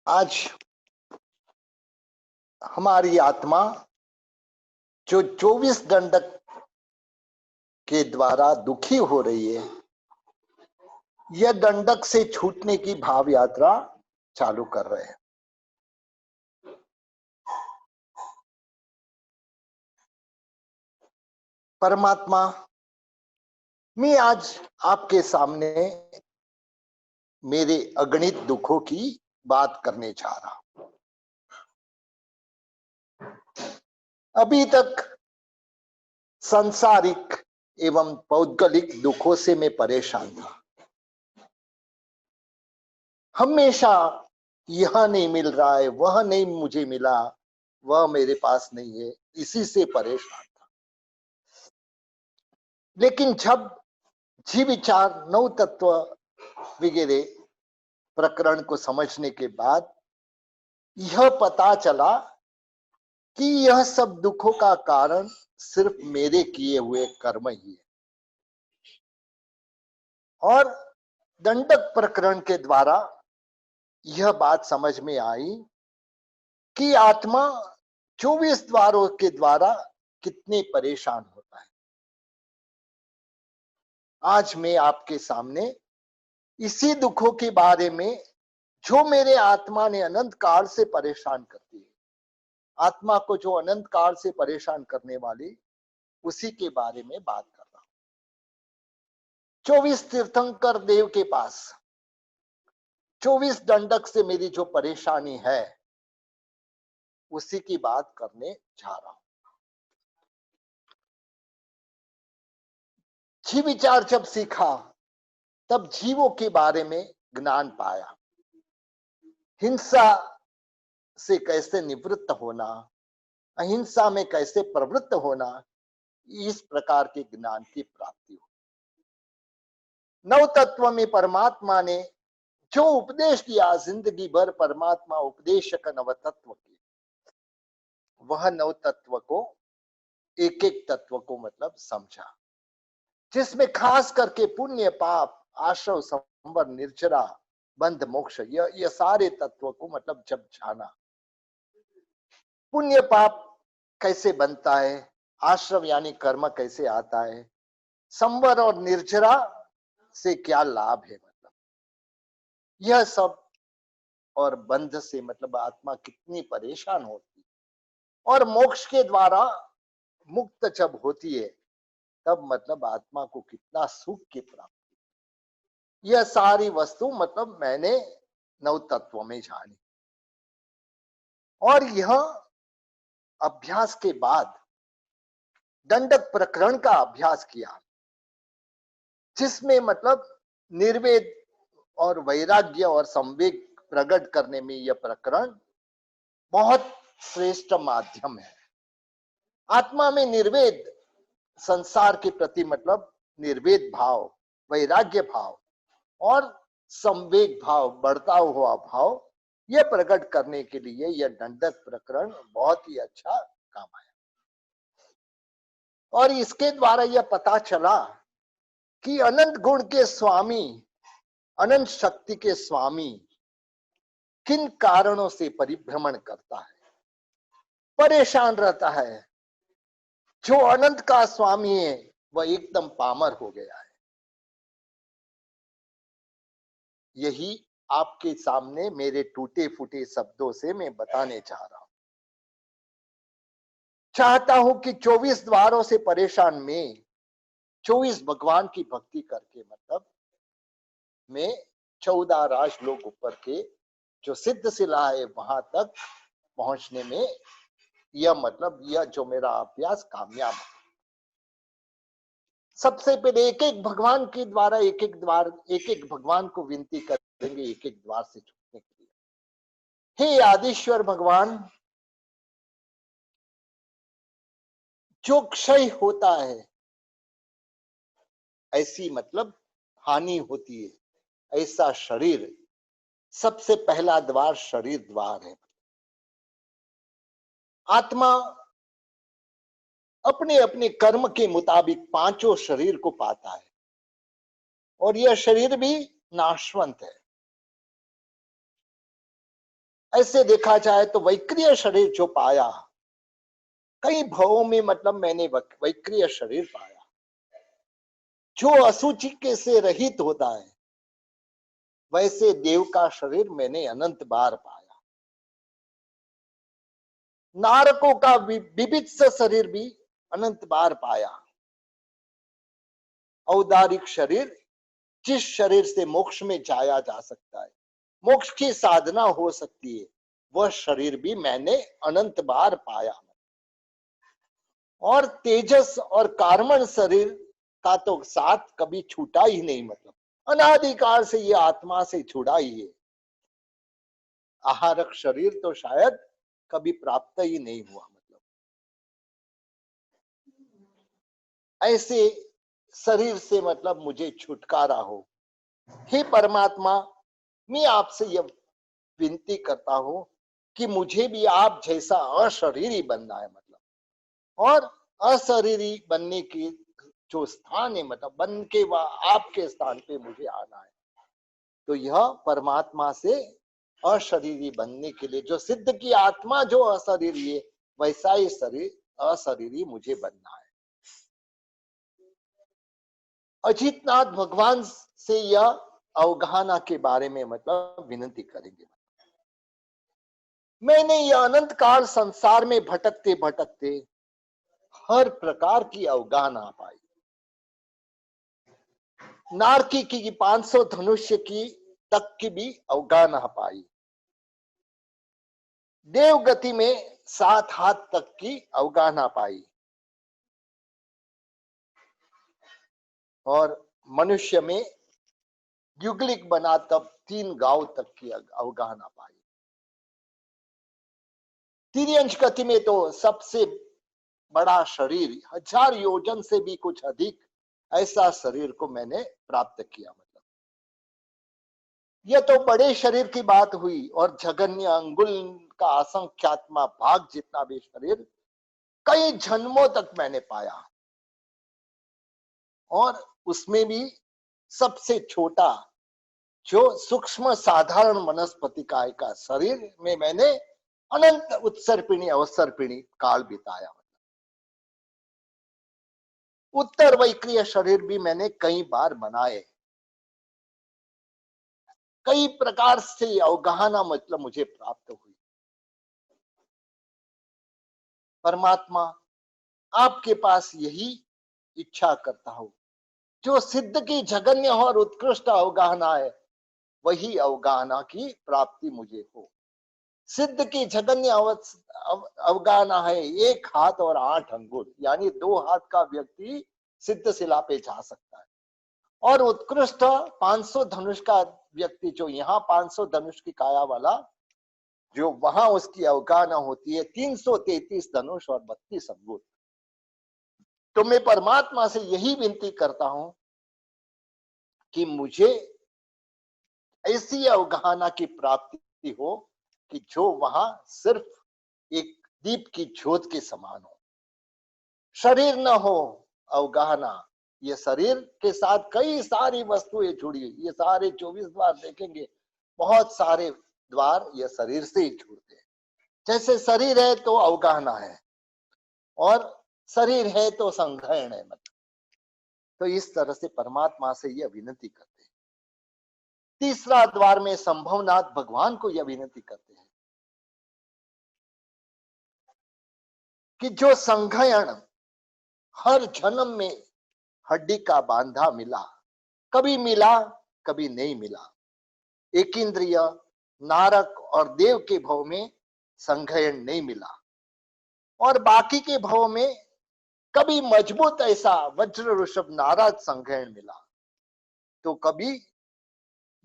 आज हमारी आत्मा जो 24 दंडक के द्वारा दुखी हो रही है, यह दंडक से छूटने की भाव यात्रा चालू कर रहे हैं। परमात्मा, मैं आज आपके सामने मेरे अगणित दुखों की बात करने जा रहा हूं। अभी तक सांसारिक एवं पौद्गलिक दुखों से मैं परेशान था। हमेशा यह नहीं मिल रहा है, वह नहीं मुझे मिला, वह मेरे पास नहीं है, इसी से परेशान था। लेकिन जब जीव विचार, नव तत्व वगैरह प्रकरण को समझने के बाद यह पता चला कि यह सब दुखों का कारण सिर्फ मेरे किए हुए कर्म ही है। और दंडक प्रकरण के द्वारा यह बात समझ में आई कि आत्मा 24 द्वारों के द्वारा कितने परेशान होता है। आज मैं आपके सामने इसी दुखों के बारे में, जो मेरे आत्मा ने अनंत काल से परेशान करती है, आत्मा को जो अनंत काल से परेशान करने वाली, उसी के बारे में बात कर रहा हूं। 24 तीर्थंकर देव के पास 24 दंडक से मेरी जो परेशानी है, उसी की बात करने जा रहा हूं। जीव विचार जब सीखा, तब जीवों के बारे में ज्ञान पाया। हिंसा से कैसे निवृत्त होना, अहिंसा में कैसे प्रवृत्त होना, इस प्रकार के ज्ञान की प्राप्ति हो। नव तत्व में परमात्मा ने जो उपदेश दिया, जिंदगी भर परमात्मा उपदेशक नव तत्व के, वह नव तत्व को एक एक तत्व को मतलब समझा, जिसमें खास करके पुण्य पाप, आश्रव संवर, निर्जरा, बंध मोक्ष, यह सारे तत्व को मतलब जब जाना, पुण्य पाप कैसे बनता है, आश्रम यानी कर्म कैसे आता है, संवर और निर्जरा से क्या लाभ है, मतलब यह सब, और बंध से मतलब आत्मा कितनी परेशान होती है, और मोक्ष के द्वारा मुक्त जब होती है, तब मतलब आत्मा को कितना सुख की प्राप्ति। यह सारी वस्तु मतलब मैंने नव तत्व में जानी। और यह अभ्यास के बाद दंडक प्रकरण का अभ्यास किया, जिसमें मतलब निर्वेद और वैराग्य और संवेग प्रकट करने में यह प्रकरण बहुत श्रेष्ठ माध्यम है। आत्मा में निर्वेद, संसार के प्रति मतलब निर्वेद भाव, वैराग्य भाव और संवेग भाव, बढ़ता हुआ भाव, यह प्रकट करने के लिए यह दंडक प्रकरण बहुत ही अच्छा काम आया। और इसके द्वारा यह पता चला कि अनंत गुण के स्वामी, अनंत शक्ति के स्वामी किन कारणों से परिभ्रमण करता है, परेशान रहता है। जो अनंत का स्वामी है, वह एकदम पामर हो गया है। यही आपके सामने मेरे टूटे फूटे शब्दों से मैं बताने चाह रहा हूं। चाहता हूं कि 24 द्वारों से परेशान में 24 भगवान की भक्ति करके मतलब मैं 14 राजलोक ऊपर के जो सिद्ध शिला है, वहां तक पहुंचने में यह मतलब यह जो मेरा अभ्यास कामयाब है। सबसे पहले एक एक भगवान के द्वारा, एक एक द्वार, एक एक भगवान को विनती करेंगे, एक एक द्वार से छूटने के लिए। हे आदिश्वर भगवान, जो क्षय होता है, ऐसी मतलब हानि होती है, ऐसा शरीर, सबसे पहला द्वार शरीर द्वार है। आत्मा अपने अपने कर्म के मुताबिक पांचों शरीर को पाता है, और यह शरीर भी नाशवंत है। ऐसे देखा जाए तो वैक्रिय शरीर जो पाया, कई भवों में मतलब मैंने वैक्रिय शरीर पाया जो असुचि के से रहित होता है। वैसे देव का शरीर मैंने अनंत बार पाया। नारकों का विविध शरीर भी अनंत बार पाया। औदारिक शरीर, जिस शरीर से मोक्ष में जाया जा सकता है, मोक्ष की साधना हो सकती है, वह शरीर भी मैंने अनंत बार पाया। और तेजस और कार्बन शरीर का तो साथ कभी छूटा ही नहीं, मतलब अनादिकाल से ये आत्मा से छुड़ा ही है। आहारक शरीर तो शायद कभी प्राप्त ही नहीं हुआ। मतलब ऐसे शरीर से मतलब मुझे छुटकारा हो। हे परमात्मा, मैं आपसे यह विनती करता हूं कि मुझे भी आप जैसा अशरीरी बनना है, मतलब और अशरीरी बनने की जो स्थान है, मतलब बन के वह आपके स्थान पे मुझे आना है। तो यह परमात्मा से अशरीरी बनने के लिए, जो सिद्ध की आत्मा जो अशरीरी है, वैसा ही शरीर अशरीरी मुझे बनना है। अजितनाथ भगवान से यह अवगाहना के बारे में मतलब विनती करेंगे। मैंने यह अनंत काल संसार में भटकते भटकते हर प्रकार की अवगाहना पाई। नारकी की 500 धनुष्य की तक की भी अवगाहना पाई। देव गति में 7 हाथ तक की अवगाहना पाई। और मनुष्य में युगलिक बना तब 3 गांव तक की अवगाहना पाई। तिर्यंश गति में तो सबसे बड़ा शरीर 1000 योजन से भी कुछ अधिक ऐसा शरीर को मैंने प्राप्त किया। मतलब यह तो बड़े शरीर की बात हुई, और जगन्य अंगुल का असंख्यात्मा भाग जितना भी शरीर कई जन्मों तक मैंने पाया। और उसमें भी सबसे छोटा जो सूक्ष्म साधारण वनस्पति काय का शरीर में मैंने अनंत उत्सर्पिणी अवसर्पिणी काल बिताया। उत्तर वैक्रिय शरीर भी मैंने कई बार बनाए। कई प्रकार से अवगाहना मतलब मुझे प्राप्त हुई। परमात्मा, आपके पास यही इच्छा करता हूं, जो सिद्ध की जगन्य और उत्कृष्ट अवगाहना है, वही अवगाहना की प्राप्ति मुझे हो। सिद्ध की जगन्य अवगाहना है 1 हाथ और 8 अंगुल, यानी 2 हाथ का व्यक्ति सिद्ध शिला पे जा सकता है। और उत्कृष्ट 500 धनुष का व्यक्ति, जो यहाँ 500 धनुष की काया वाला, जो वहां उसकी अवगाहना होती है 333 धनुष और 32 अंगुल। तो मैं परमात्मा से यही विनती करता हूं कि मुझे ऐसी अवगाहना की प्राप्ति हो कि जो वहां सिर्फ एक दीप की ज्योत के समान हो। शरीर न हो, अवगाहना। ये शरीर के साथ कई सारी वस्तुएं जुड़ी हुई, ये सारे 24 द्वार देखेंगे, बहुत सारे द्वार ये शरीर से ही जुड़ते हैं। जैसे शरीर है तो अवगाहना है, और शरीर है तो संग्रहण है। मतलब तो इस तरह से परमात्मा से यह विनती करते हैं। तीसरा द्वार में संभवनाथ भगवान को यह विनती करते हैं कि जो संघयन हर जन्म में हड्डी का बांधा मिला, कभी मिला कभी नहीं मिला। एक इंद्रिय, नारक और देव के भव में संघयन नहीं मिला, और बाकी के भव में कभी मजबूत ऐसा वज्र ऋषभ नारद संघयन मिला, तो कभी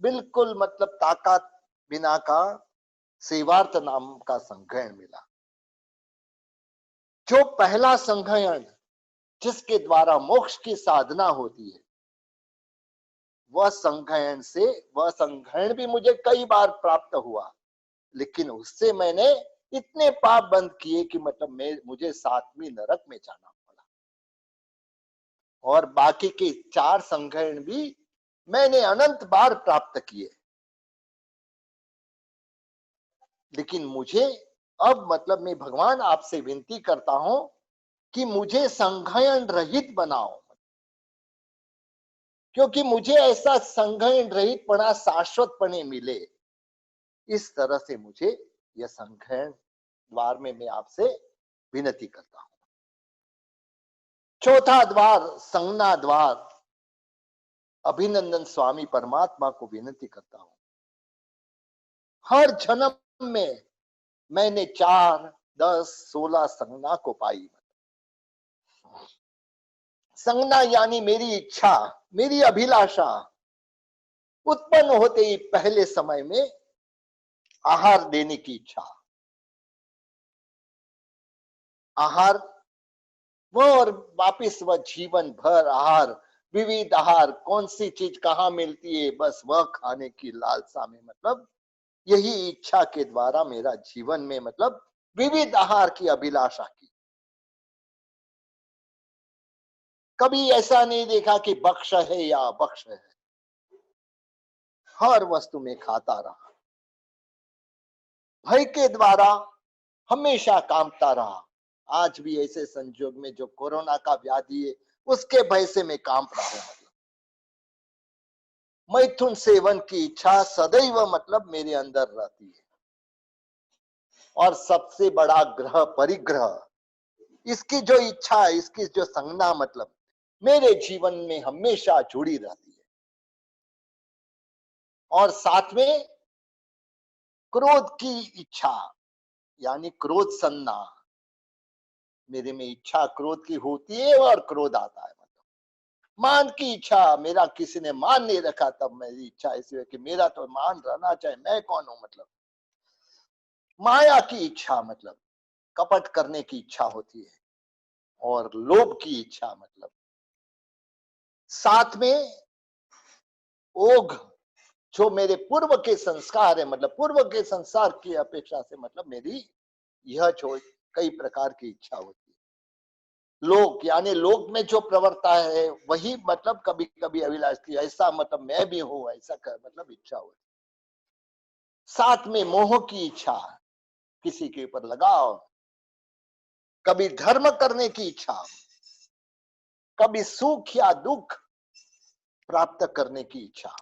बिल्कुल मतलब ताकत बिना का सेवार्थ नाम का संघयन मिला। जो पहला संघयन जिसके द्वारा मोक्ष की साधना होती है, वह संघयन भी मुझे कई बार प्राप्त हुआ, लेकिन उससे मैंने इतने पाप बंद किए कि मतलब मुझे 7वीं नरक में जाना पड़ा। और बाकी के 4 संघयन भी मैंने अनंत बार प्राप्त किए। लेकिन मुझे अब मतलब मैं भगवान आपसे विनती करता हूं कि मुझे संघयन रहित बनाओ, क्योंकि मुझे ऐसा संघयन रहित पना शाश्वत पने मिले। इस तरह से मुझे यह संघयन द्वार में मैं आपसे विनती करता हूं। चौथा द्वार संज्ञा द्वार, अभिनंदन स्वामी परमात्मा को विनती करता हूं, हर जन्म में मैंने 4, 10, 16 संज्ञा को पाई। संज्ञा यानी मेरी इच्छा, मेरी अभिलाषा उत्पन्न होते ही पहले समय में आहार देने की इच्छा, आहार वो, और वापिस वह जीवन भर आहार, विविध आहार, कौन सी चीज कहाँ मिलती है बस वह खाने की लालसा में, मतलब यही इच्छा के द्वारा मेरा जीवन में मतलब विविध आहार की अभिलाषा की। कभी ऐसा नहीं देखा कि बख्श है या अबख्श है, हर वस्तु में खाता रहा, भय के द्वारा हमेशा कांपता रहा। आज भी ऐसे संजोग में जो कोरोना का व्याधि है उसके भय से मैं कांप रहा हूं। मतलब मैथुन सेवन की इच्छा सदैव मतलब मेरे अंदर रहती है, और सबसे बड़ा ग्रह परिग्रह, इसकी जो इच्छा है, इसकी जो संज्ञा मतलब मेरे जीवन में हमेशा जुड़ी रहती है। और साथ में क्रोध की इच्छा यानी क्रोध संज्ञा, मेरे में इच्छा क्रोध की होती है और क्रोध आता है। मतलब मान की इच्छा, मेरा किसी ने मान नहीं रखा तब मेरी इच्छा ऐसी है कि मेरा तो मान रहना चाहिए, मैं कौन हूं। मतलब माया की इच्छा, मतलब कपट करने की इच्छा होती है, और लोभ की इच्छा, मतलब साथ में ओघ, जो मेरे पूर्व के संस्कार है, मतलब पूर्व के संसार की अपेक्षा से मतलब मेरी यह जो कई प्रकार की इच्छा होती है। लोक यानी लोक में जो प्रवृत्ता है वही मतलब कभी कभी अभिलाष की, ऐसा मतलब मैं भी हूं, ऐसा कर मतलब इच्छा होती। साथ में मोह की इच्छा, किसी के ऊपर लगाव, कभी धर्म करने की इच्छा, कभी सुख या दुख प्राप्त करने की इच्छा,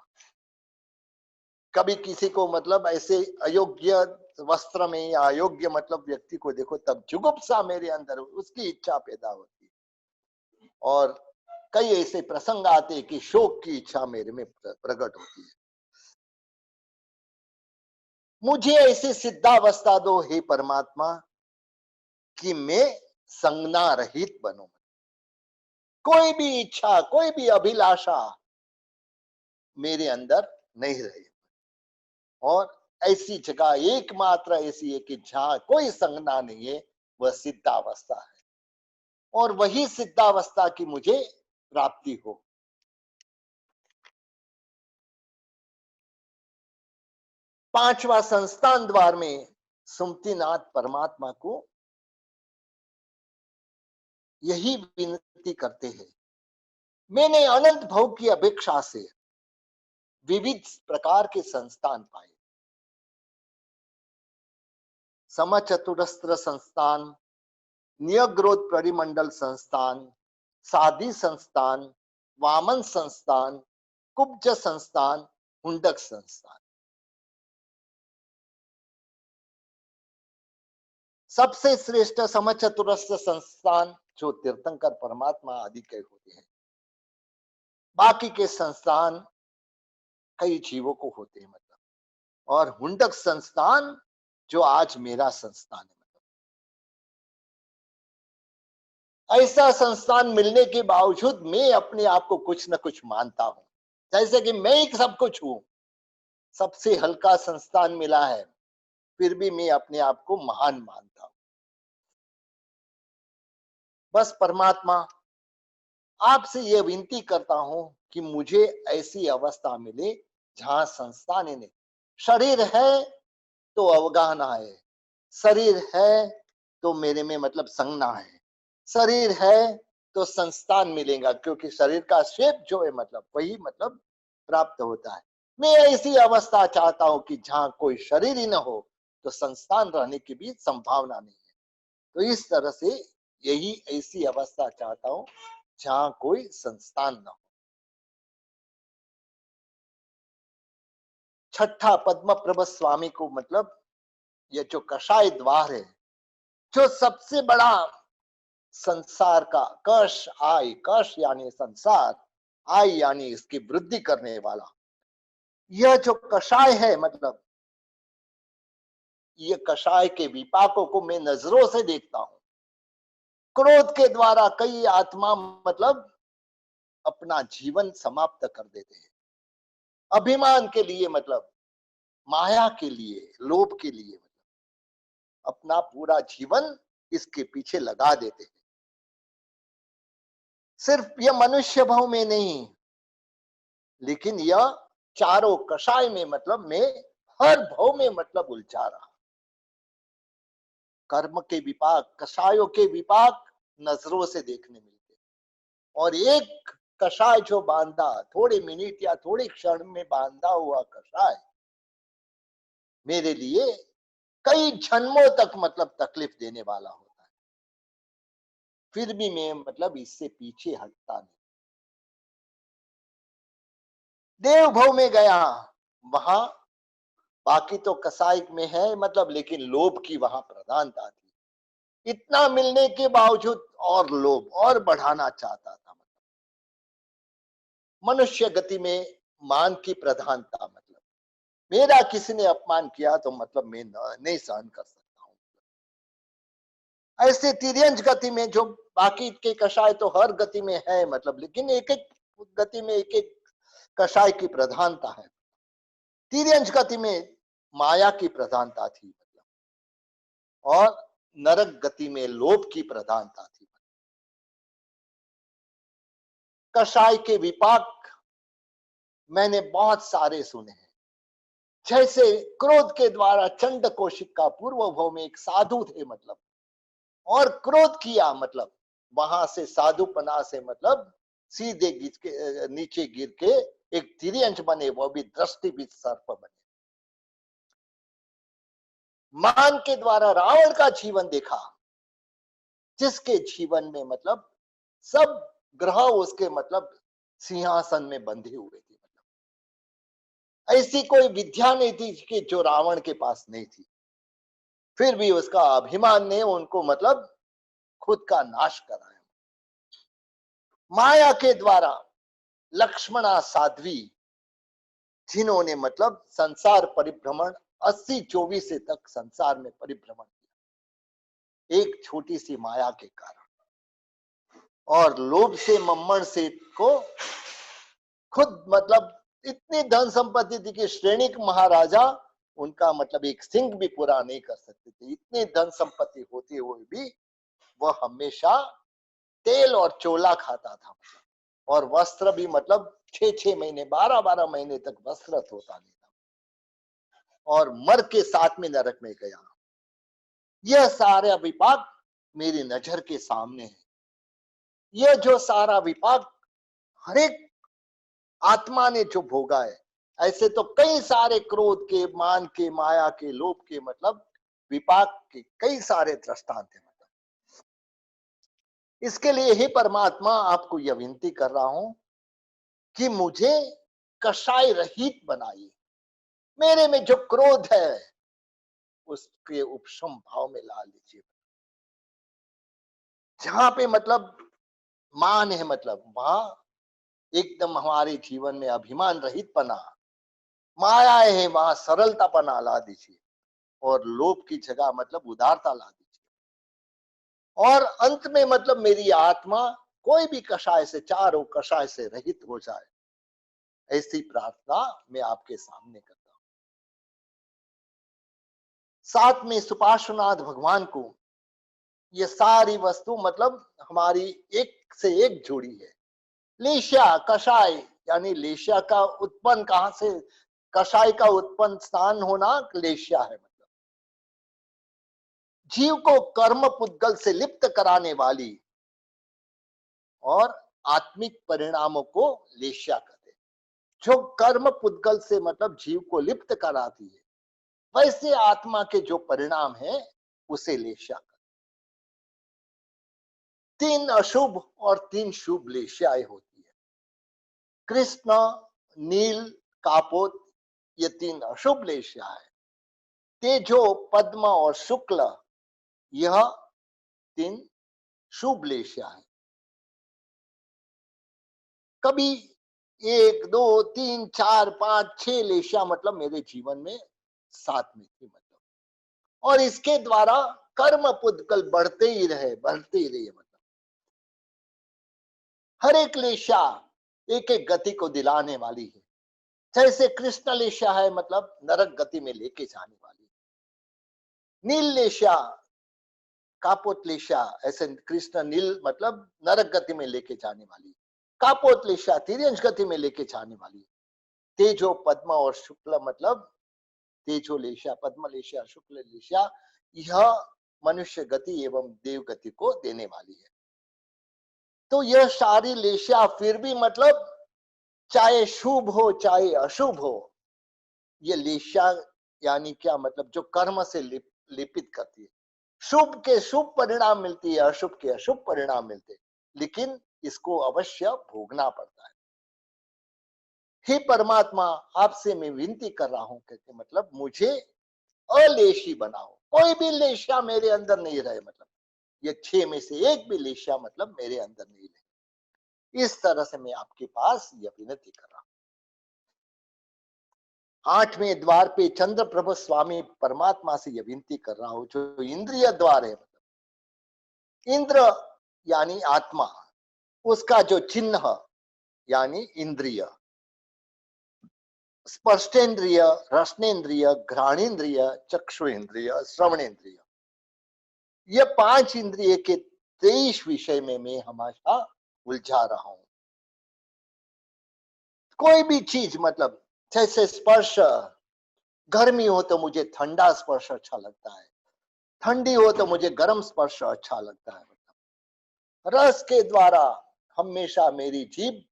कभी किसी को मतलब ऐसे अयोग्य वस्त्र में या अयोग्य मतलब व्यक्ति को देखो तब जुगुप्सा मेरे अंदर उसकी इच्छा पैदा होती है। और कई ऐसे प्रसंग आते हैं कि शोक की इच्छा मेरे में प्रकट होती है। मुझे ऐसी सिद्धावस्था दो हे परमात्मा कि मैं संज्ञा रहित बनूं, कोई भी इच्छा कोई भी अभिलाषा मेरे अंदर नहीं रहे, और ऐसी जगह एकमात्र ऐसी है कि जहां कोई संज्ञा नहीं है, वह सिद्धावस्था है, और वही सिद्धावस्था की मुझे प्राप्ति हो। पांचवा संस्थान द्वार में सुमतिनाथ परमात्मा को यही विनती करते हैं। मैंने अनंत भव की अपेक्षा से विविध प्रकार के संस्थान पाए, समचतुरस्त्र संस्थान, नियग्रोध परिमंडल संस्थान, साधी संस्थान, वामन संस्थान, कुब्ज संस्थान, हुंडक संस्थान। सबसे श्रेष्ठ समचतुरस्त्र संस्थान जो तीर्थंकर परमात्मा आदि के होते हैं, बाकी के संस्थान कई जीवों को होते हैं, मतलब और हुंडक संस्थान जो आज मेरा संस्थान है। ऐसा संस्थान मिलने के बावजूद मैं अपने आप को कुछ न कुछ मानता हूं, जैसे कि मैं ही सब कुछ हूं। सबसे हल्का संस्थान मिला है, फिर भी मैं अपने आप को महान मानता हूं। बस परमात्मा आपसे यह विनती करता हूं कि मुझे ऐसी अवस्था मिले जहां संस्थान ही नहीं, शरीर है तो अवगाहना है, शरीर है तो मेरे में मतलब संज्ञा है, शरीर है तो संस्थान मिलेगा, क्योंकि शरीर का शेप जो है मतलब वही मतलब प्राप्त होता है। मैं ऐसी अवस्था चाहता हूं कि जहां कोई शरीर ही न हो, तो संस्थान रहने की भी संभावना नहीं है। तो इस तरह से यही ऐसी अवस्था चाहता हूं जहां कोई संस्थान न हो। छठा, पद्म प्रभ स्वामी को मतलब ये जो कषाय द्वार है, जो सबसे बड़ा संसार का कष आय, कष यानी संसार, आय यानी इसकी वृद्धि करने वाला, यह जो कषाय है मतलब ये कषाय के विपाकों को मैं नजरों से देखता हूं। क्रोध के द्वारा कई आत्मा मतलब अपना जीवन समाप्त कर देते हैं, अभिमान के लिए मतलब माया के लिए, लोभ के लिए मतलब अपना पूरा जीवन इसके पीछे लगा देते हैं। सिर्फ यह मनुष्य भाव में नहीं, लेकिन यह चारों कषाय में मतलब मैं हर भाव में मतलब उलझा रहा। कर्म के विपाक, कषायों के विपाक नजरों से देखने मिलते, और एक कषाय जो बांधा, थोड़े मिनट या थोड़े क्षण में बांधा हुआ कषाय मेरे लिए कई जन्मों तक मतलब तकलीफ देने वाला होता है। फिर भी मैं मतलब इससे पीछे हटता नहीं। देव भव में गया, वहां बाकी तो कसाई में है मतलब, लेकिन लोभ की वहां प्रधानता थी। इतना मिलने के बावजूद और लोभ और बढ़ाना चाहता था। मनुष्य गति में मान की प्रधानता मतलब मेरा किसी ने अपमान किया तो मतलब मैं नहीं सहन कर सकता हूं। ऐसे तिर्यंज गति में जो बाकी के कषाय तो हर गति में है मतलब, लेकिन एक एक गति में एक एक कषाय की प्रधानता है। तिर्यंज गति में माया की प्रधानता थी मतलब, और नरक गति में लोभ की प्रधानता थी। कषाय के विपाक मैंने बहुत सारे सुने हैं। जैसे क्रोध के द्वारा चंड कौशिक का पूर्व भव में एक साधु थे मतलब, और क्रोध किया मतलब वहां से साधुपना से मतलब सीधे गिर के नीचे गिर के एक तिर्यंच बने, वो भी दृष्टि भी सर्प बने। मान के द्वारा रावण का जीवन देखा, जिसके जीवन में मतलब सब ग्रह उसके मतलब सिंहासन में बंधे हुए थे मतलब, ऐसी कोई विद्या नहीं थी कि जो रावण के पास नहीं थी। फिर भी उसका अभिमान ने उनको मतलब खुद का नाश कराया। माया के द्वारा लक्ष्मणा साध्वी, जिन्होंने मतलब संसार परिभ्रमण 80-24 से तक संसार में परिभ्रमण किया एक छोटी सी माया के कारण, और लोभ से मम्मण से को खुद मतलब इतनी धन संपत्ति थी कि श्रेणिक महाराजा उनका मतलब एक सिंह भी पूरा नहीं कर सकते थे। इतनी धन संपत्ति होते हुए भी वह हमेशा तेल और चोला खाता था, और वस्त्र भी मतलब 6-6 महीने 12-12 महीने तक वस्त्र होता नहीं था, और मर के साथ में नरक में गया। यह सारा विपाक मेरी नजर के सामने है। यह जो सारा विपाक हर एक आत्मा ने जो भोगा है, ऐसे तो कई सारे क्रोध के, मान के, माया के, लोभ के मतलब विपाक के कई सारे दृष्टांत हैं मतलब। इसके लिए ही परमात्मा आपको यह विनती कर रहा हूं कि मुझे कषाय रहित बनाइए। मेरे में जो क्रोध है उसके उपशम भाव में ला लीजिए। जहां पे मतलब मान है मतलब वहां एकदम हमारे जीवन में अभिमान रहित पना, माया है वहां सरलता पना ला दीजिए, और लोभ की जगह मतलब उदारता ला दीजिए। और अंत में मतलब मेरी आत्मा कोई भी कषाय से, चारों कषाय से रहित हो जाए, ऐसी प्रार्थना मैं आपके सामने करता हूं। साथ में सुपार्श्वनाथ भगवान को ये सारी वस्तु मतलब हमारी एक से एक जुड़ी है। लेश्या कषाय यानी लेश्या का उत्पन्न कहां से, कषाय का उत्पन्न स्थान होना लेश्या है मतलब, जीव को कर्म पुद्गल से लिप्त कराने वाली और आत्मिक परिणामों को लेश्या कहते हैं। जो कर्म पुद्गल से मतलब जीव को लिप्त कराती है, वैसे आत्मा के जो परिणाम है उसे लेशा कर। 3 अशुभ और 3 शुभ लेशाएं होती है। कृष्ण, नील, कापोत, ये 3 अशुभ लेशा है। तेजो, पद्म और शुक्ल, यह 3 शुभ लेशा है। कभी 1, 2, 3, 4, 5, 6 लेशा मतलब मेरे जीवन में साथ में थी मतलब, और इसके द्वारा कर्म पुद्गल बढ़ते ही रहे मतलब हर एक लेशा एक एक गति को दिलाने वाली है। जैसे कृष्ण लेशा है मतलब नरक गति में लेके जाने वाली, नील लेशा, कापोत लेशा, ऐसे कृष्ण नील मतलब नरक गति में लेके जाने वाली, कापोत लेशा तिर्यंश गति में लेके जाने वाली, तेजो, पद्म और शुक्ल मतलब तेजो लेशा, पद्म लेशा, शुक्ल लेशा, यह मनुष्य गति एवं देव गति को देने वाली है। तो यह सारी लेशा फिर भी मतलब चाहे शुभ हो चाहे अशुभ हो, ये लेशा यानी क्या मतलब जो कर्म से लिपित करती है। शुभ के शुभ परिणाम मिलती है, अशुभ के अशुभ परिणाम मिलते हैं, लेकिन इसको अवश्य भोगना पड़ता है। हे परमात्मा, आपसे मैं विनती कर रहा हूं कि मतलब मुझे अलेशी बनाओ, कोई भी लेशा मेरे अंदर नहीं रहे, मतलब ये 6 में से एक भी लेशा मतलब मेरे अंदर नहीं रहे। इस तरह से मैं आपके पास यह विनती कर रहा हूं। 8वें द्वार पे चंद्र प्रभु स्वामी परमात्मा से यह विनती कर रहा हूं, जो इंद्रिय द्वार है, मतलब इंद्र यानी आत्मा, उसका जो चिन्ह यानी इंद्रिय, स्पर्शेंद्रिय, रसनेन्द्रिय, घ्राणेन्द्रिय, चक्षुरेंद्रिय, श्रवणेन्द्रिय, ये 5 इंद्रिय के 23 विषय में मैं हमेशा उलझा रहा हूं। कोई भी चीज मतलब जैसे स्पर्श, गर्मी हो तो मुझे ठंडा स्पर्श अच्छा लगता है, ठंडी हो तो मुझे गर्म स्पर्श अच्छा लगता है। मतलब रस के द्वारा हमेशा मेरी जीभ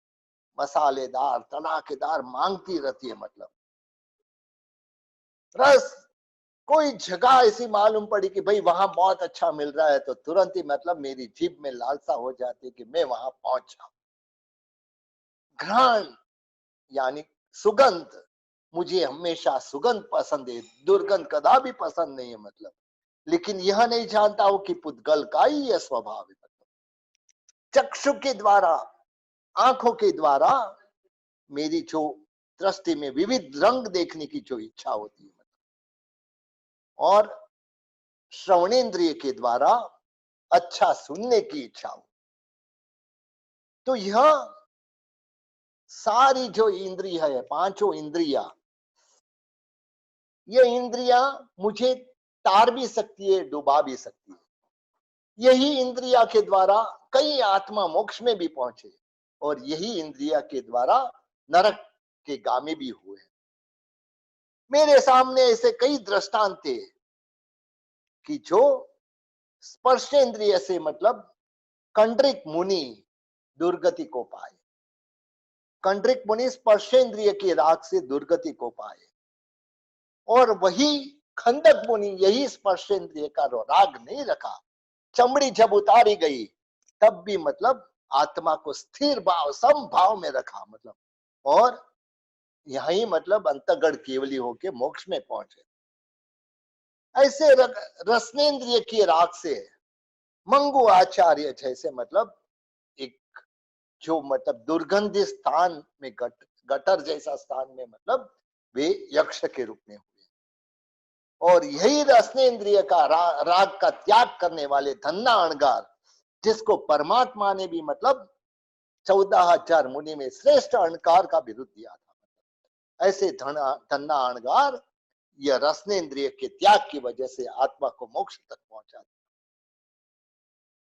मसालेदार तड़ाकेदार मांगती रहती है। मतलब रस कोई जगह ऐसी मालूम पड़ी कि भाई वहां बहुत अच्छा मिल रहा है तो तुरंत ही मतलब मेरी जीभ में लालसा हो जाती है कि मैं वहां पहुंच जाऊं। घ्राण यानी सुगंध, मुझे हमेशा सुगंध पसंद है, दुर्गंध कदा भी पसंद नहीं है। मतलब लेकिन यह नहीं जानता हूं कि पुद्गल का ही यह स्वभाव है। मतलब चक्षु के द्वारा, आंखों के द्वारा मेरी जो दृष्टि में विविध रंग देखने की जो इच्छा होती है, और श्रवणेन्द्रिय के द्वारा अच्छा सुनने की इच्छा हो, तो यह सारी जो इंद्रिय है, पांचों इंद्रिया, ये इंद्रिया मुझे तार भी सकती है, डुबा भी सकती है। यही इंद्रिया के द्वारा कई आत्मा मोक्ष में भी पहुंचे, और यही इंद्रिया के द्वारा नरक के गामी भी हुए। मेरे सामने ऐसे कई दृष्टांत थे कि जो स्पर्शेंद्रिय से मतलब कंड्रिक मुनि दुर्गति को पाए, कंड्रिक मुनि स्पर्शेंद्रिय के राग से दुर्गति को पाए, और वही खंडक मुनि यही स्पर्शेंद्रिय का राग नहीं रखा, चमड़ी जब उतारी गई तब भी मतलब आत्मा को स्थिर भाव सम भाव में रखा, मतलब और यही मतलब अंतगढ़ केवली होके मोक्ष में पहुंचे। ऐसे रसनेन्द्रिय के राग से मंगू आचार्य जैसे मतलब एक जो मतलब दुर्गंधित स्थान में गटर जैसा स्थान में मतलब वे यक्ष के रूप में हुए, और यही रसनेन्द्रिय का राग का त्याग करने वाले धन्ना अणगार, जिसको परमात्मा ने भी मतलब 14,000 मुनि में श्रेष्ठ अणकार का बिरुद दिया था, ऐसे धन्ना अणगार यह रसनेन्द्रिय के त्याग की वजह से आत्मा को मोक्ष तक पहुंचा।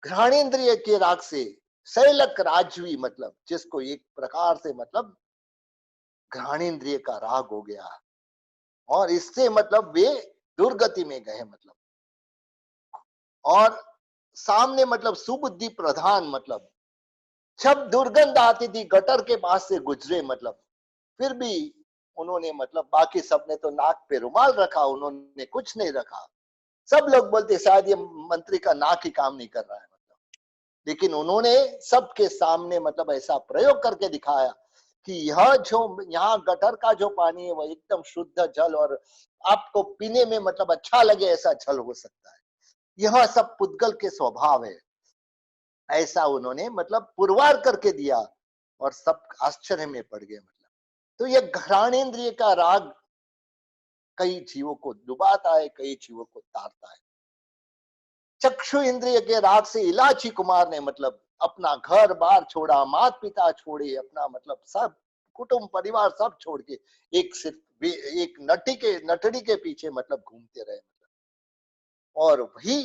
घ्राणेन्द्रिय के राग से शैलक राजवी, मतलब जिसको एक प्रकार से मतलब घ्राणेन्द्रिय का राग हो गया, और इससे मतलब वे दुर्गति में गए। मतलब और सामने मतलब सुबुद्धि प्रधान, मतलब जब दुर्गंध आती थी गटर के पास से गुजरे, मतलब फिर भी उन्होंने मतलब बाकी सबने तो नाक पे रुमाल रखा, उन्होंने कुछ नहीं रखा। सब लोग बोलते शायद ये मंत्री का नाक ही काम नहीं कर रहा है मतलब, लेकिन उन्होंने सबके सामने मतलब ऐसा प्रयोग करके दिखाया कि यह जो यहाँ गटर का जो पानी है वह एकदम शुद्ध जल और आपको पीने में मतलब अच्छा लगे ऐसा जल हो सकता है। यह सब पुद्गल के स्वभाव है, ऐसा उन्होंने मतलब पुरवार करके दिया और सब आश्चर्य में पड़ गए मतलब। तो यह घ्राणेन्द्रिय का राग कई जीवों को डुबाता है, कई जीवों को तारता है। चक्षु इंद्रिय के राग से इलाची कुमार ने मतलब अपना घर बार छोड़ा, माता पिता छोड़े, अपना मतलब सब कुटुंब परिवार सब छोड़ के एक सिर्फ एक नटड़ी के पीछे मतलब घूमते रहे मतलब। और वही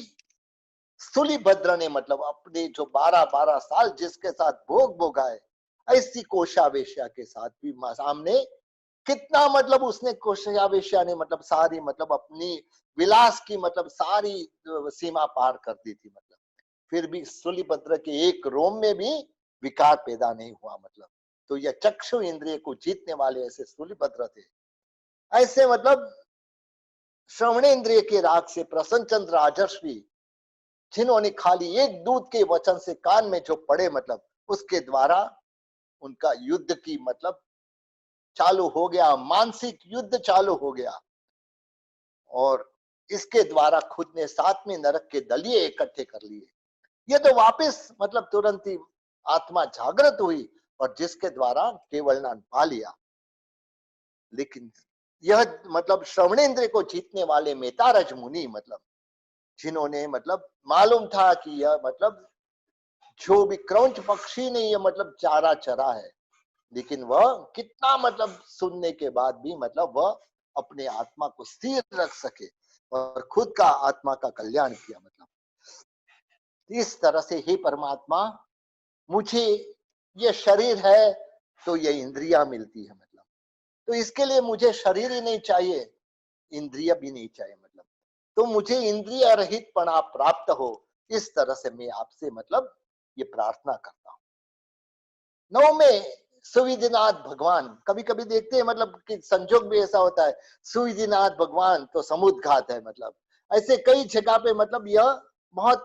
स्थूलिभद्र ने मतलब अपने जो 12-12 साल जिसके साथ भोग भोगाए, ऐसी कोशावेश्या के साथ भी सामने कितना मतलब उसने कोशावेश्या ने मतलब सारी मतलब अपनी विलास की मतलब सारी सीमा पार कर दी थी मतलब, फिर भी स्थूलिभद्र के एक रोम में भी विकार पैदा नहीं हुआ मतलब। तो यह चक्षु इंद्रिय को जीतने वाले ऐसे स्थूलिभद्र थे। ऐसे मतलब श्रवणेन्द्रिय के राग से प्रसन्न चंद्र राजर्षि, जिन्होंने खाली एक दूत के वचन से कान में जो पड़े मतलब उसके द्वारा उनका युद्ध की मतलब चालू हो गया, मानसिक युद्ध चालू हो गया। और इसके द्वारा खुद ने सातवें नरक के दलिये इकट्ठे कर लिए। ये तो वापस मतलब तुरंत ही आत्मा जागृत हुई और जिसके द्वारा केवल नाम पा लिया। लेकिन यह मतलब श्रवणेन्द्र को जीतने वाले मेतारज मुनि मतलब, जिन्होंने मतलब मालूम था कि यह मतलब जो भी क्रौंच पक्षी ने ये मतलब चारा चरा है, लेकिन वह कितना मतलब सुनने के बाद भी मतलब वह अपने आत्मा को स्थिर रख सके और खुद का आत्मा का कल्याण किया मतलब। इस तरह से हे परमात्मा, मुझे ये शरीर है तो ये इंद्रियां मिलती है मतलब, तो इसके लिए मुझे शरीर ही नहीं चाहिए, इंद्रिय भी नहीं चाहिए मतलब, तो मुझे इंद्रिय रहित पना प्राप्त हो। इस तरह से मैं आपसे मतलब ये प्रार्थना करता हूँ। नौ में सुविधिनाथ भगवान, कभी कभी देखते हैं मतलब कि संजोग भी ऐसा होता है, सुविधिनाथ भगवान तो समुद्घात है मतलब, ऐसे कई जगह पे मतलब यह बहुत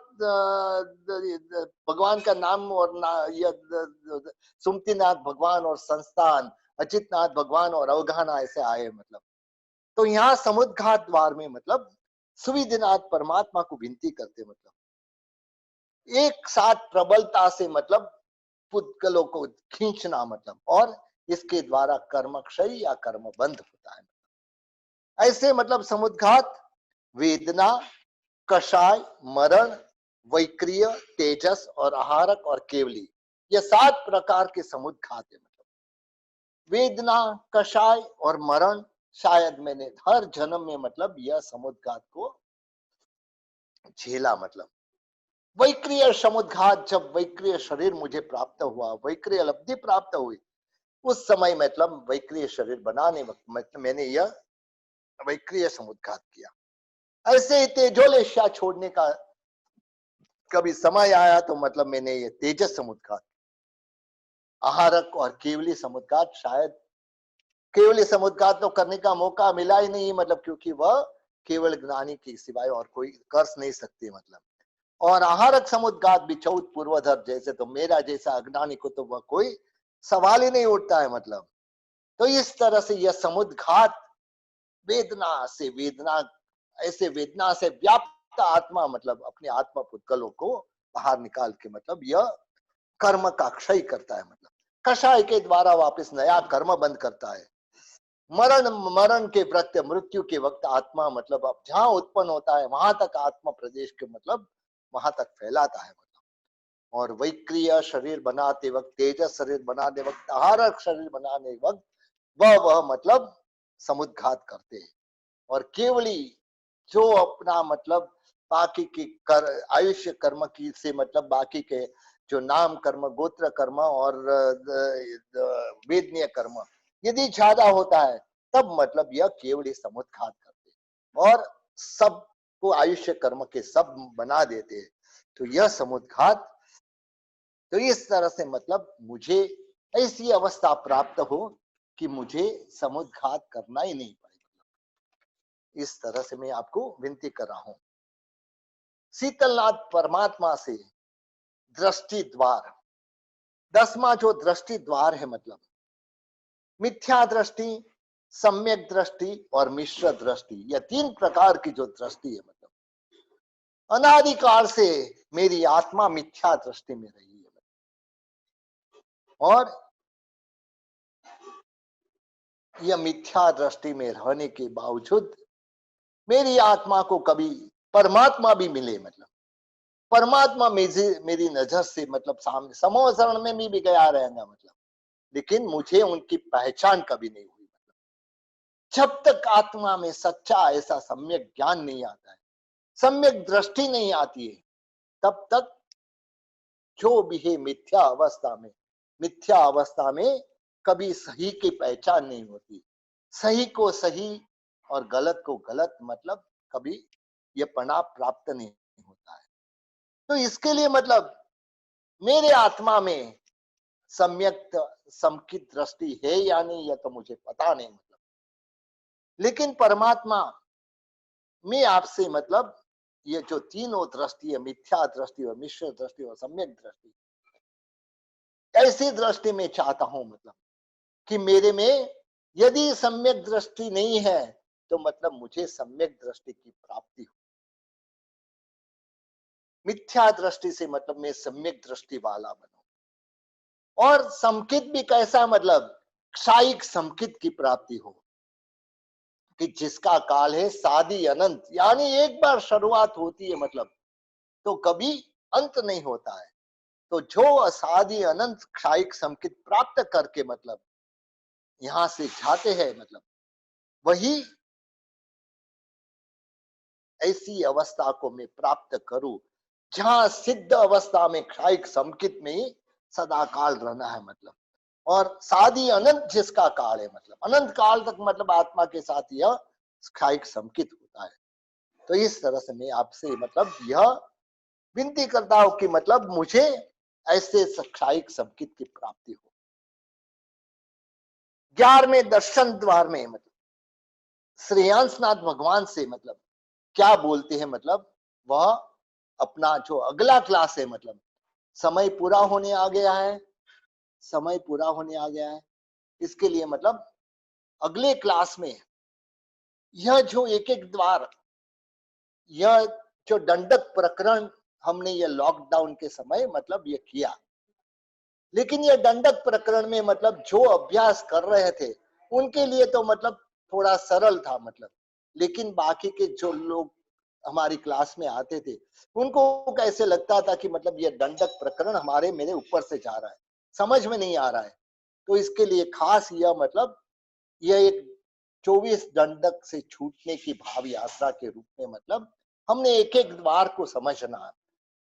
भगवान का नाम और यह सुमतिनाथ भगवान और संस्थान, अचितनाथ भगवान और अवगाहना ऐसे आए मतलब। तो यहाँ समुद्घात द्वार में मतलब सुविधिनाथ परमात्मा को विनती करते मतलब एक साथ प्रबलता से मतलब पुद्गलों को खींचना मतलब, और इसके द्वारा कर्म क्षय या कर्म बंध होता है। ऐसे मतलब समुद्घात वेदना, कषाय, मरण, वैक्रिय, तेजस और आहारक और केवली, ये 7 प्रकार के समुद्घात है मतलब। वेदना, कषाय और मरण शायद मैंने हर जन्म में मतलब यह समुद्घात को झेला मतलब। वैक्रिय समुद्घात, जब वैक्रिय शरीर मुझे प्राप्त हुआ, वैक्रिय लब्धि प्राप्त हुई, उस समय मतलब वैक्रिय शरीर बनाने वक्त मतलब मैंने यह वैक्रिय समुद्घात किया। ऐसे ही तेजोलेशा छोड़ने का कभी समय आया तो मतलब मैंने ये तेजस समुद्घात, आहारक और केवली समुद्घात, शायद केवली समुद्घात तो करने का मौका मिला ही नहीं मतलब, क्योंकि वह केवल ज्ञानी के सिवाय और कोई कर नहीं सकते मतलब। और आहारक समुद्घात भी 14 पूर्वधर जैसे, तो मेरा जैसा अज्ञानी को तो वह कोई सवाल ही नहीं उठता है मतलब। तो इस तरह से यह समुद्घात वेदना से वेदना, ऐसे वेदना से व्याप्त आत्मा मतलब अपने आत्मा पुद्गलों को बाहर निकाल के मतलब यह कर्म का क्षय करता है मतलब, कषाय के द्वारा वापस नया कर्म बंद करता है। मरण मरण के वक्त, मृत्यु के वक्त आत्मा मतलब अब जहां उत्पन्न होता है वहां तक आत्मा प्रदेश के मतलब वहां तक फैलाता है मतलब। और वैक्रिय शरीर बनाते वक्त, तेजस शरीर बनाने वक्त, आहारक शरीर बनाने वक्त वह मतलब समुद्घात करते हैं। और केवली जो अपना मतलब बाकी की कर आयुष्य कर्म की से मतलब बाकी के जो नाम कर्म, गोत्र कर्म और वेदनीय कर्म यदि ज्यादा होता है तब मतलब यह केवल समुद्घात करते और सबको आयुष्य कर्म के सब बना देते हैं। तो यह समुद्घात, तो इस तरह से मतलब मुझे ऐसी अवस्था प्राप्त हो कि मुझे समुद्घात करना ही नहीं पड़ेगा। इस तरह से मैं आपको विनती कर रहा हूं। शीतलनाथ परमात्मा से दृष्टि द्वार, 10वां जो दृष्टि द्वार है, मतलब मिथ्या दृष्टि, सम्यक दृष्टि और मिश्र दृष्टि, यह 3 प्रकार की जो दृष्टि है, मतलब अनादिकाल से मेरी आत्मा मिथ्या दृष्टि में रही है। और यह मिथ्या दृष्टि में रहने के बावजूद मेरी आत्मा को कभी परमात्मा भी मिले, मतलब परमात्मा मेरी नजर से मतलब सामने समोसरण में भी गया रहेगा, मतलब लेकिन मुझे उनकी पहचान कभी नहीं हुई। मतलब जब तक आत्मा में सच्चा ऐसा सम्यक ज्ञान नहीं आता है, सम्यक दृष्टि नहीं आती है, तब तक जो भी है मिथ्या अवस्था में कभी सही की पहचान नहीं होती। सही को सही और गलत को गलत, मतलब कभी ये पना प्राप्त नहीं होता है। तो इसके लिए मतलब मेरे आत्मा में सम्यक समकित दृष्टि है या नहीं, यह तो मुझे पता नहीं, मतलब लेकिन परमात्मा में आपसे मतलब ये जो तीनों दृष्टि है, मिथ्या दृष्टि और मिश्र दृष्टि और सम्यक दृष्टि, ऐसी दृष्टि में चाहता हूं, मतलब कि मेरे में यदि सम्यक दृष्टि नहीं है तो मतलब मुझे सम्यक दृष्टि की प्राप्ति हो। मिथ्या दृष्टि से मतलब मैं सम्यक दृष्टि वाला बनूं। और समकित भी कैसा, मतलब क्षायिक समकित की प्राप्ति हो, कि जिसका काल है सादी अनंत, यानी एक बार शुरुआत होती है मतलब तो कभी अंत नहीं होता है। तो जो असादी अनंत क्षायिक समकित प्राप्त करके मतलब यहां से जाते हैं, मतलब वही ऐसी अवस्था को मैं प्राप्त करूं जहां सिद्ध अवस्था में क्षायिक समकित में ही सदा काल रहना है, मतलब और सादी अनंत जिसका काल है, मतलब अनंत काल तक मतलब आत्मा के साथ यह क्षायिक समकित होता है। तो इस तरह से मैं आपसे मतलब यह विनती करता हूं कि मतलब मुझे ऐसे क्षायिक समकित की प्राप्ति हो। 11वें दर्शन द्वार में मतलब श्रेयांसनाथ भगवान से मतलब क्या बोलते हैं, मतलब वह अपना जो अगला क्लास है, मतलब समय पूरा होने आ गया है, समय पूरा होने आ गया है। इसके लिए मतलब अगले क्लास में यह जो एक एक द्वार, यह जो दंडक प्रकरण हमने ये लॉकडाउन के समय मतलब ये किया, लेकिन ये दंडक प्रकरण में मतलब जो अभ्यास कर रहे थे उनके लिए तो मतलब थोड़ा सरल था, मतलब लेकिन बाकी के जो लोग हमारी क्लास में आते थे उनको कैसे लगता था कि मतलब ये दंडक प्रकरण हमारे मेरे ऊपर से जा रहा है, समझ में नहीं आ रहा है। तो इसके लिए खास यह मतलब यह एक 24 दंडक से छूटने की भाव यात्रा के रूप में मतलब हमने एक एक द्वार को समझना,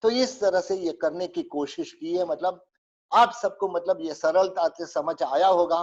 तो इस तरह से ये करने की कोशिश की है। मतलब आप सबको मतलब ये सरलता से समझ आया होगा।